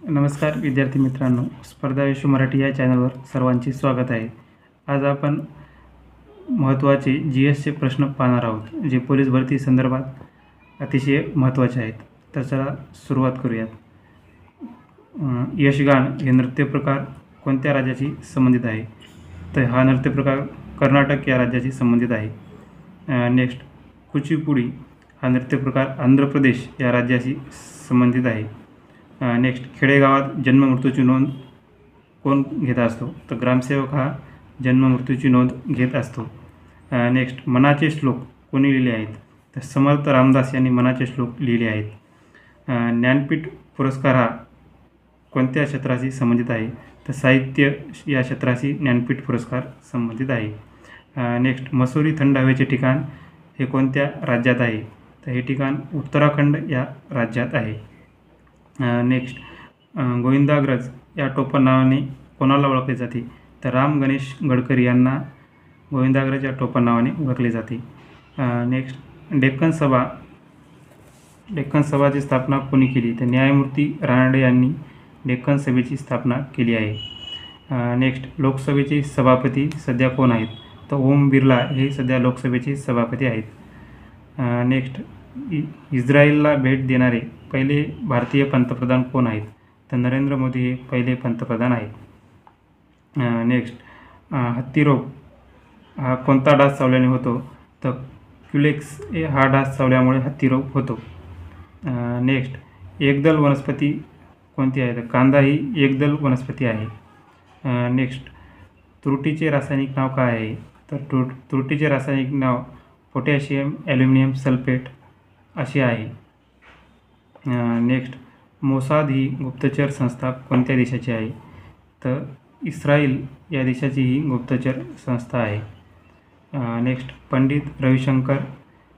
नमस्कार विद्यार्थी मित्रांनो, स्पर्धा विश्व मराठी या चॅनलवर सर्वांचे स्वागत आहे. आज आपण महत्त्वाचे GSचे प्रश्न पाहणार आहोत, जे पोलीस भरती संदर्भात अतिशय महत्त्वाचे आहेत. तर चला सुरुवात करूयात. यक्षगान हे नृत्यप्रकार कोणत्या राज्याशी संबंधित आहे? तर हा नृत्यप्रकार कर्नाटक या राज्याशी संबंधित आहे. नेक्स्ट, कुचिपुडी हा नृत्यप्रकार आंध्र प्रदेश या राज्याशी संबंधित आहे. नेक्स्ट, खेडेगावात जन्ममृत्यूची नोंद कोण घेत असतो? तर ग्रामसेवक हा जन्ममृत्यूची नोंद घेत असतो. नेक्स्ट, मनाचे श्लोक कोणी लिहिले आहेत? तर समर्थ रामदास यांनी मनाचे श्लोक लिहिले आहेत. ज्ञानपीठ पुरस्कार हा कोणत्या क्षेत्राशी संबंधित आहे? तर साहित्य या क्षेत्राशी ज्ञानपीठ पुरस्कार संबंधित आहे. नेक्स्ट, मसुरी थंड हवेचे ठिकाण हे कोणत्या राज्यात आहे? तर हे ठिकाण उत्तराखंड या राज्यात आहे. नेक्स्ट, गोविंदाग्रज या टोपण नावाने कोणाला ओळखले जाते? तर राम गणेश गडकरी यांना गोविंदाग्रज या टोपण नावाने ओळखले जाते. नेक्स्ट, डेक्कन सभाची स्थापना कोणी केली? तर न्यायमूर्ती रानडे यांनी डेक्कन सभेची स्थापना केली आहे. नेक्स्ट, लोकसभेचे सभापती सध्या कोण आहेत? तर ओम बिर्ला हे सध्या लोकसभेचे सभापती आहेत. नेक्स्ट, इस्रायलला भेट देणारे पहिले भारतीय पंतप्रधान कोण आहेत? तर नरेंद्र मोदी हे पहिले पंतप्रधान आहेत. नेक्स्ट, हत्तीरोग हा कोणता डास चावल्याने होतो? तर क्युलेक्स हा डास चावल्यामुळे हत्तीरोग होतो. नेक्स्ट, एकदल वनस्पती कोणती आहे? तर कांदा ही एकदल वनस्पती आहे. नेक्स्ट, त्रुटीचे रासायनिक नाव काय आहे? तर त्रुटीचे रासायनिक नाव पोटॅशियम ॲल्युमिनियम सल्फेट असे आहे. नेक्स्ट, मोसाद ही गुप्तचर संस्था कोणत्या देशाची आहे? तर इस्रायल या देशाची ही गुप्तचर संस्था आहे. नेक्स्ट, पंडित रविशंकर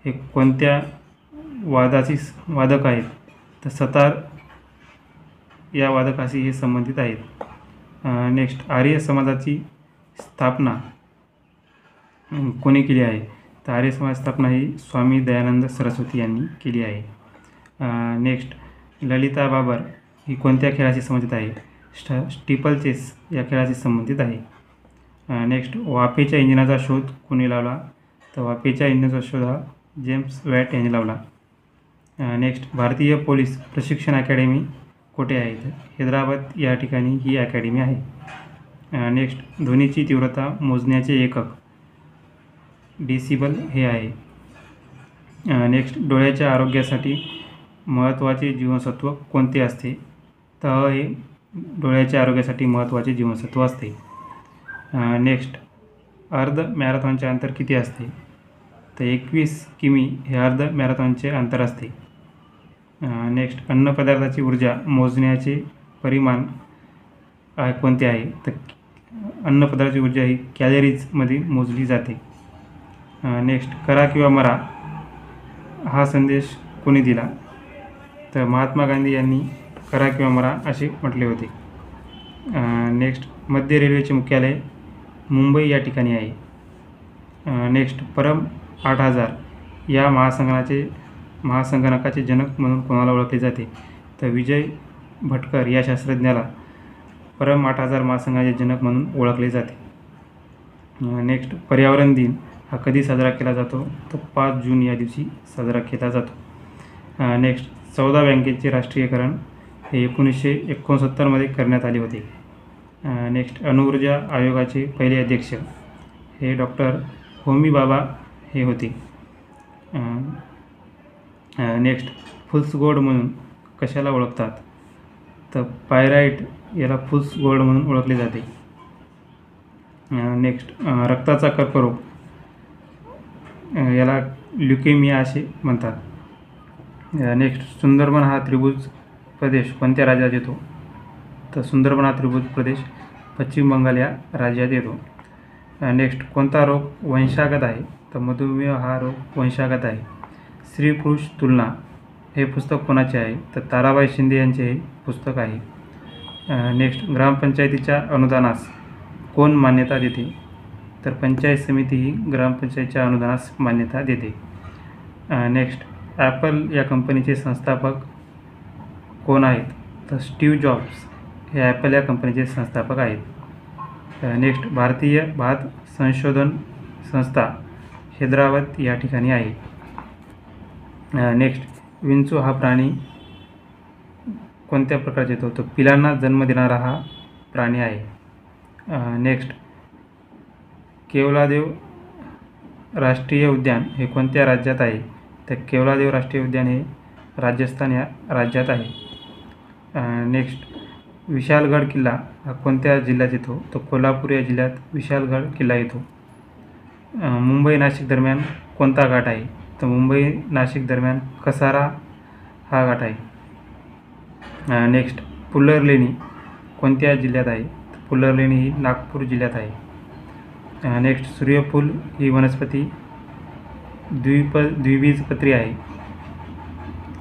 हे कोणत्या वादक आहेत? तर सतार या वादकाशी हे संबंधित आहेत. नेक्स्ट, आर्य समाजाची स्थापना कोणी केली आहे? तर आर्य समाज स्थापना ही स्वामी दयानंद सरस्वती यांनी केली आहे. नेक्स्ट, ललिता बाबर ही कोणत्या खेळाशी संबंधित आहे? स्टीपल चेस या खेळाशी संबंधित आहे. नेक्स्ट, वाफेच्या इंजिनाचा शोध कोणी लावला? तर वाफेच्या इंजिनाचा शोध हा जेम्स वॅट यांनी लावला. नेक्स्ट, भारतीय पोलीस प्रशिक्षण अकॅडमी कोठे आहे? तर हैदराबाद या ठिकाणी ही अकॅडमी आहे. नेक्स्ट, ध्वनीची तीव्रता मोजण्याचे एकक डेसिबल हे आहे. नेक्स्ट, डोळ्याच्या आरोग्यासाठी महत्त्वाचे जीवनसत्व कोणते असते? तर हे डोळ्याच्या आरोग्यासाठी महत्त्वाचे जीवनसत्व असते. नेक्स्ट, अर्ध मॅरेथॉनचे अंतर किती असते? तर 21 किमी हे अर्ध मॅरेथॉनचे अंतर असते. नेक्स्ट, अन्नपदार्थाची ऊर्जा मोजण्याचे परिमाण कोणते आहे? तर अन्नपदार्थाची ऊर्जा ही कॅलरीजमध्ये मोजली जाते. नेक्स्ट, करा किंवा मरा हा संदेश कोणी दिला? तर महात्मा गांधी यांनी करा किंवा मरा असे म्हटले होते. नेक्स्ट, मध्य रेल्वेचे मुख्यालय मुंबई या ठिकाणी आहे. नेक्स्ट, परम 8000 या महासंगणकाचे जनक म्हणून कोणाला ओळखले जाते? तर विजय भटकर या शास्त्रज्ञाला परम 8000 महासंगणकाचे जनक म्हणून ओळखले जाते. नेक्स्ट, पर्यावरण दिन हा कधी साजरा केला जातो? तर 5 जून या दिवशी साजरा केला जातो. नेक्स्ट, 14 बँकेचे राष्ट्रीयकरण हे 1969मध्ये करण्यात आले होते. नेक्स्ट, अणुऊर्जा आयोगाचे पहिले अध्यक्ष हे डॉक्टर होमी बाबा हे होते. नेक्स्ट, फुल्स गोल्ड म्हणून कशाला ओळखतात? तर पायराईट याला फुल्स गोल्ड म्हणून ओळखले जाते. नेक्स्ट, रक्ताचा कर्करोग याला ल्युकेमिया असे म्हणतात. नेक्स्ट, सुंदरबन हा त्रिभुज प्रदेश कोणत्या राज्यात येतो? तर सुंदरबन हा त्रिभुज प्रदेश पश्चिम बंगाल या राज्यात येतो. नेक्स्ट, कोणता रोग वंशागत आहे? तर मधुमेह हा रोग वंशागत आहे. स्त्री पुरुष तुलना हे पुस्तक कोणाचे आहे? तर ताराबाई शिंदे यांचे हे पुस्तक आहे. नेक्स्ट, ग्रामपंचायतीच्या अनुदानास कोण मान्यता देते? तर पंचायत समिती ही ग्रामपंचायतीच्या अनुदानास मान्यता देते. नेक्स्ट, ॲपल या कंपनीचे संस्थापक कोण आहेत? तर स्टीव्ह जॉब्स हे ॲपल या कंपनीचे संस्थापक आहेत. नेक्स्ट, भारतीय भात संशोधन संस्था हैदराबाद या ठिकाणी आहे. नेक्स्ट, विंचू हा प्राणी कोणत्या प्रकारचा येतो? तो पिलांना जन्म देणारा हा प्राणी आहे. नेक्स्ट, केवलादेव राष्ट्रीय उद्यान हे कोणत्या राज्यात आहे? तर केवलादेव राष्ट्रीय उद्यान हे राजस्थान या राज्यात आहे. नेक्स्ट, विशालगड किल्ला हा कोणत्या जिल्ह्यात येतो? तो कोल्हापूर या जिल्ह्यात विशालगड किल्ला येतो. मुंबई नाशिक दरम्यान कोणता घाट आहे? तर मुंबई नाशिक दरम्यान कसारा हा घाट आहे. नेक्स्ट, पुल्लर लेणी कोणत्या जिल्ह्यात आहे? तर पुल्लर लेणी ही नागपूर जिल्ह्यात आहे. नेक्स्ट, सूर्यफूल ही वनस्पती द्विबीजपत्री आहे.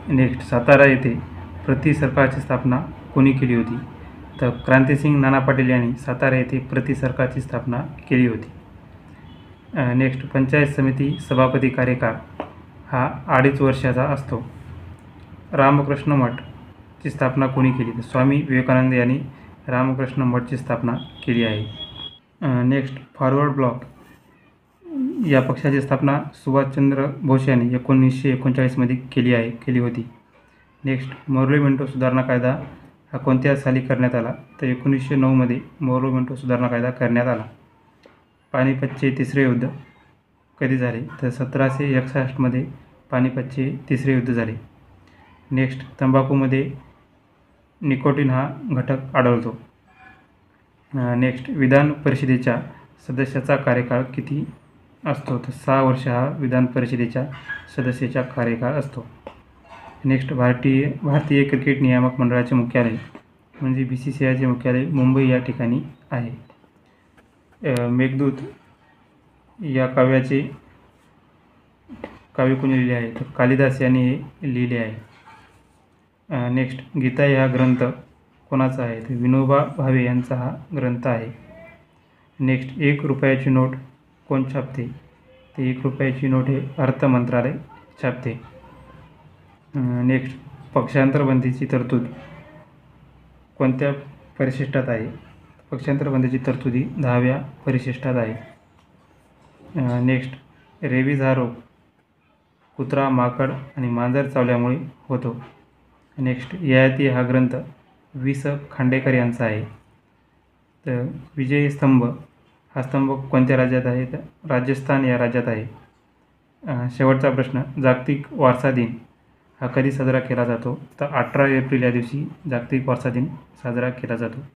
नेक्स्ट, सातारा येथे प्रति सरकारची स्थापना कोणी केली होती? तर क्रांतिसिंग नाना पाटील यांनी सातारा येथे प्रति सरकारची स्थापना केली होती. नेक्स्ट, पंचायत समिती सभापती कार्यकाळ हा 2.5 वर्षाचा असतो. रामकृष्ण मठची स्थापना कोणी केली? तर स्वामी विवेकानंद यांनी रामकृष्ण मठची स्थापना केली आहे. नेक्स्ट, फॉरवर्ड ब्लॉक या पक्षाची स्थापना सुभाषचंद्र बोस यांनी 1939मध्ये केली होती. नेक्स्ट, मोर्ले-मिंटो सुधारणा कायदा हा कोणत्या साली करण्यात आला? तर 1909मध्ये मोर्ले-मिंटो सुधारणा कायदा करण्यात आला. पानिपतचे तिसरे युद्ध कधी झाले? तर 1761मध्ये पानिपतचे तिसरे युद्ध झाले. नेक्स्ट, तंबाखूमध्ये निकोटीन हा घटक आढळतो. नेक्स्ट, विधान परिषदेच्या सदस्याचा कार्यकाळ किती असतो? तर 6 वर्ष हा विधान परिषदेच्या सदस्याचा कार्यकाळ असतो. नेक्स्ट, भारतीय क्रिकेट नियामक मंडळाचे मुख्यालय म्हणजे BCCIचे मुख्यालय मुंबई या ठिकाणी आहे. मेघदूत या काव्य कोणी लिहिले आहे? तर कालिदास यांनी हे लिहिले आहे. नेक्स्ट, गीता हा ग्रंथ कोणाचा आहे? तर विनोबा भावे यांचा हा ग्रंथ आहे. नेक्स्ट, 1 रुपयाची नोट कोण छापते? तर 1 रुपयाची नोट हे अर्थ मंत्रालय छापते. नेक्स्ट, पक्षांतरबंदीची तरतूद कोणत्या परिशिष्टात आहे? पक्षांतरबंदीची तरतूद ही 10व्या परिशिष्टात आहे. नेक्स्ट, रेबीज हा रोग कुत्रा, माकड आणि मांजर चावल्यामुळे होतो. नेक्स्ट, ययाती हा ग्रंथ वि.स. खांडेकर यांचा आहे. तर विजयी स्तंभ हा स्तंभ कोणत्या राज्यात आहे? तर राजस्थान या राज्यात आहे. शेवटचा प्रश्न, जागतिक वारसा दिन हा कधी साजरा केला जातो? तर 18 एप्रिल या दिवशी जागतिक वारसा दिन साजरा केला जातो.